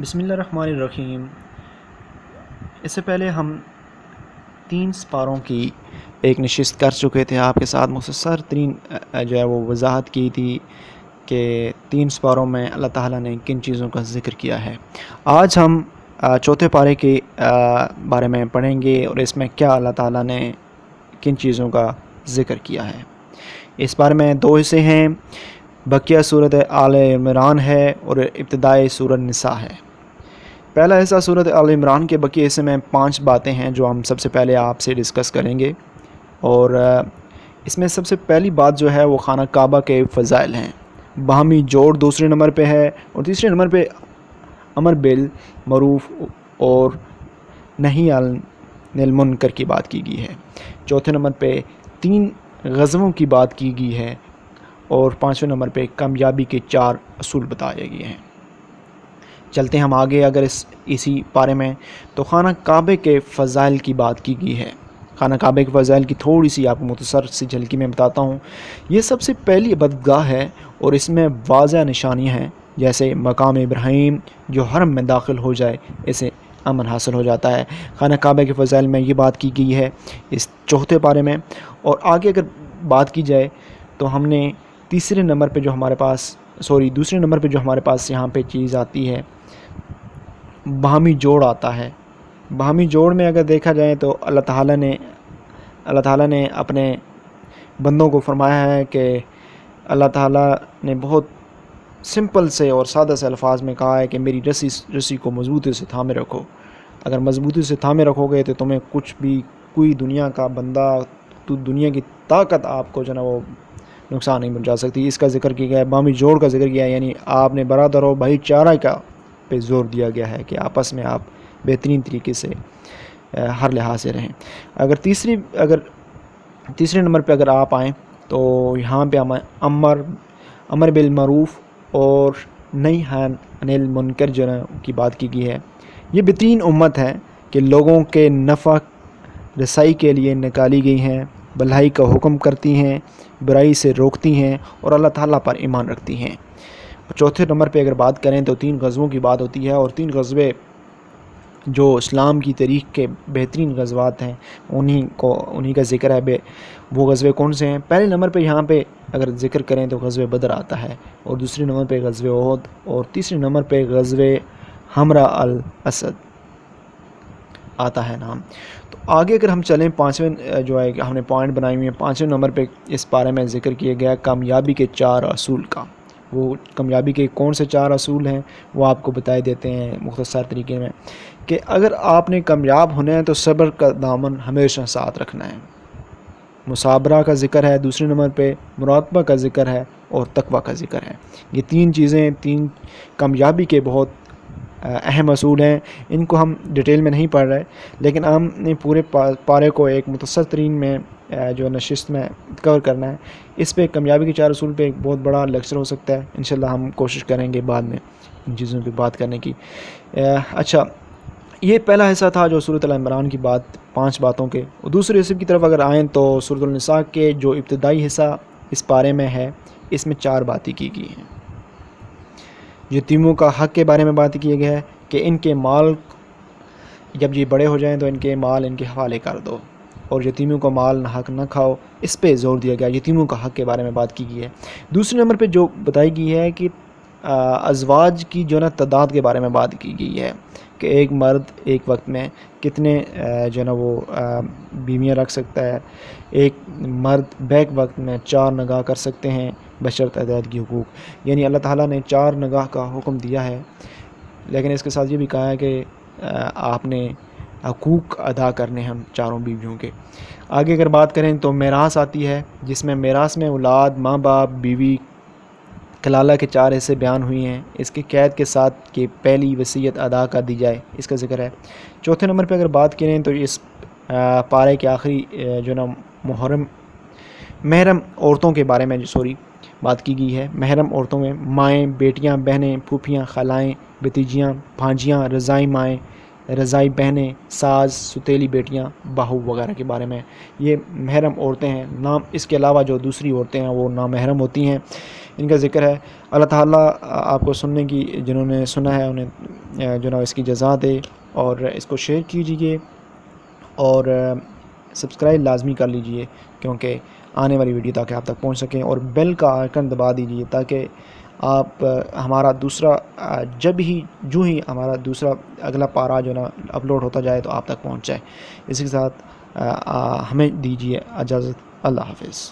بسم اللہ الرحمن الرحیم۔ اس سے پہلے ہم 3 سپاروں کی ایک نشست کر چکے تھے، آپ کے ساتھ مختصر ترین جو ہے وہ وضاحت کی تھی کہ 3 سپاروں میں اللہ تعالیٰ نے کن چیزوں کا ذکر کیا ہے۔ آج ہم چوتھے پارے کے بارے میں پڑھیں گے اور اس میں کیا اللہ تعالیٰ نے کن چیزوں کا ذکر کیا ہے۔ اس بارے میں 2 حصے ہیں، بقیہ صورت آل عمران ہے اور ابتدائی صورت نساء ہے۔ پہلا حصہ صورت آل عمران کے بقیہ حصے میں 5 باتیں ہیں جو ہم سب سے پہلے آپ سے ڈسکس کریں گے، اور اس میں سب سے پہلی بات جو ہے وہ خانہ کعبہ کے فضائل ہیں۔ باہمی جوڑ دوسرے نمبر پہ ہے، اور تیسرے نمبر پہ امر بالمعروف اور نہی عن المنکر کی بات کی گئی ہے۔ چوتھے نمبر پہ 3 غزووں کی بات کی گئی ہے، اور 5ویں نمبر پہ کامیابی کے 4 اصول بتائے گئے ہیں۔ چلتے ہم آگے اگر اسی پارے میں، تو خانہ کعبے کے فضائل کی بات کی گئی ہے۔ خانہ کعبے کے فضائل کی تھوڑی سی آپ کو مختصر سی جھلکی میں بتاتا ہوں۔ یہ سب سے پہلی عبادتگاہ ہے اور اس میں واضح نشانیاں ہیں، جیسے مقام ابراہیم جو حرم میں داخل ہو جائے اسے امن حاصل ہو جاتا ہے۔ خانہ کعبے کے فضائل میں یہ بات کی گئی ہے اس چوتھے پارے میں، اور آگے اگر بات کی جائے تو ہم نے دوسرے نمبر پہ جو ہمارے پاس یہاں پہ چیز آتی ہے، باہمی جوڑ آتا ہے۔ باہمی جوڑ میں اگر دیکھا جائے تو اللہ تعالیٰ نے اپنے بندوں کو فرمایا ہے کہ اللہ تعالیٰ نے بہت سمپل سے اور سادہ سے الفاظ میں کہا ہے کہ میری رسی کو مضبوطی سے تھامے رکھو۔ اگر مضبوطی سے تھامے رکھو گے تو تمہیں کچھ بھی، کوئی دنیا کا بندہ، دنیا کی طاقت آپ کو جو ہے وہ نقصان نہیں پہنچا سکتی۔ اس کا ذکر کیا گیا ہے، باہمی جوڑ کا ذکر کیا ہے، یعنی آپ نے برادر و بھائی چارہ کا پہ زور دیا گیا ہے کہ آپس میں آپ بہترین طریقے سے ہر لحاظ سے رہیں۔ اگر تیسرے نمبر پہ اگر آپ آئیں تو یہاں پہ امر بالمعروف اور نہی عن المنکر جو کی بات کی گئی ہے۔ یہ بہترین امت ہے کہ لوگوں کے نفع رسائی کے لیے نکالی گئی ہیں، بھلائی کا حکم کرتی ہیں، برائی سے روکتی ہیں اور اللہ تعالیٰ پر ایمان رکھتی ہیں۔ چوتھے نمبر پہ اگر بات کریں تو 3 غزووں کی بات ہوتی ہے، اور 3 غزوے جو اسلام کی تاریخ کے بہترین غزوات ہیں انہی کا ذکر ہے۔ وہ غزوے کون سے ہیں؟ پہلے نمبر پہ یہاں پہ اگر ذکر کریں تو غزوہ بدر آتا ہے، اور دوسرے نمبر پہ غزوہ احد، اور تیسرے نمبر پہ غزوہ حمراء الاسد آتا ہے نام۔ تو آگے اگر ہم چلیں، 5ویں جو ہے ہم نے پوائنٹ بنائی ہوئی ہیں، 5ویں نمبر پہ اس بارے میں ذکر کیا گیا کامیابی کے 4 اصول کا۔ وہ کامیابی کے کون سے 4 اصول ہیں وہ آپ کو بتائے دیتے ہیں مختصر طریقے میں، کہ اگر آپ نے کامیاب ہونا ہے تو صبر کا دامن ہمیشہ ساتھ رکھنا ہے۔ مثابرہ کا ذکر ہے دوسرے نمبر پہ، مراقبہ کا ذکر ہے، اور تقوی کا ذکر ہے۔ یہ 3 چیزیں 3 کامیابی کے بہت اہم اصول ہیں۔ ان کو ہم ڈیٹیل میں نہیں پڑھ رہے، لیکن ہم نے پورے پارے کو ایک مختصر ترین میں جو نشست میں کور کرنا ہے۔ اس پہ کامیابی کے 4 اصول پہ ایک بہت بڑا لیکچر ہو سکتا ہے، انشاءاللہ ہم کوشش کریں گے بعد میں ان چیزوں پہ بات کرنے کی۔ اچھا، یہ پہلا حصہ تھا جو سورۃ العمران کی 5 باتوں کے۔ دوسرے حصے کی طرف اگر آئیں تو سورۃ النساء کے جو ابتدائی حصہ اس پارے میں ہے، اس میں 4 باتیں کی گئی ہیں۔ یتیموں کا حق کے بارے میں بات کی گئی ہے کہ ان کے مال جب یہ بڑے ہو جائیں تو ان کے مال ان کے حوالے کر دو، اور یتیموں کا مال نہ حق نہ کھاؤ، اس پہ زور دیا گیا۔ یتیموں کا حق کے بارے میں بات کی گئی ہے۔ دوسرے نمبر پہ جو بتائی گئی ہے کہ ازواج کی جو تعداد کے بارے میں بات کی گئی ہے، کہ ایک مرد ایک وقت میں کتنے وہ بیویاں رکھ سکتا ہے۔ ایک مرد بیک وقت میں 4 نکاح کر سکتے ہیں بشرط ادائیگی حقوق، یعنی اللہ تعالیٰ نے 4 نکاح کا حکم دیا ہے، لیکن اس کے ساتھ یہ بھی کہا ہے کہ آپ نے حقوق ادا کرنے ہیں 4 بیویوں کے۔ آگے اگر بات کریں تو میراث آتی ہے، جس میں میراث میں اولاد، ماں باپ، بیوی، کلالہ کے 4 حصے بیان ہوئی ہیں، اس کے قید کے ساتھ کہ پہلی وصیت ادا کر دی جائے، اس کا ذکر ہے۔ چوتھے نمبر پہ اگر بات کریں تو اس پارے کے آخری محرم عورتوں کے بارے میں بات کی گئی ہے۔ محرم عورتوں میں مائیں، بیٹیاں، بہنیں، پھوپھیاں، خالائیں، بھتیجیاں، بھانجیاں، رضاعی مائیں، رضائی بہنیں، ساز، ستیلی بیٹیاں، بہو وغیرہ کے بارے میں یہ محرم عورتیں ہیں۔ نام اس کے علاوہ جو دوسری عورتیں ہیں وہ نامحرم ہوتی ہیں، ان کا ذکر ہے۔ اللہ تعالیٰ آپ کو سننے کی، جنہوں نے سنا ہے انہیں جو نا اس کی جزا دے، اور اس کو شیئر کیجیے اور سبسکرائب لازمی کر لیجئے کیونکہ آنے والی ویڈیو تاکہ آپ تک پہنچ سکیں، اور بیل کا آئیکن دبا دیجیے تاکہ آپ ہمارا دوسرا جو ہی ہمارا دوسرا اگلا پارا جو نا اپلوڈ ہوتا جائے تو آپ تک پہنچ جائے۔ اسی کے ساتھ ہمیں دیجیے اجازت، اللہ حافظ۔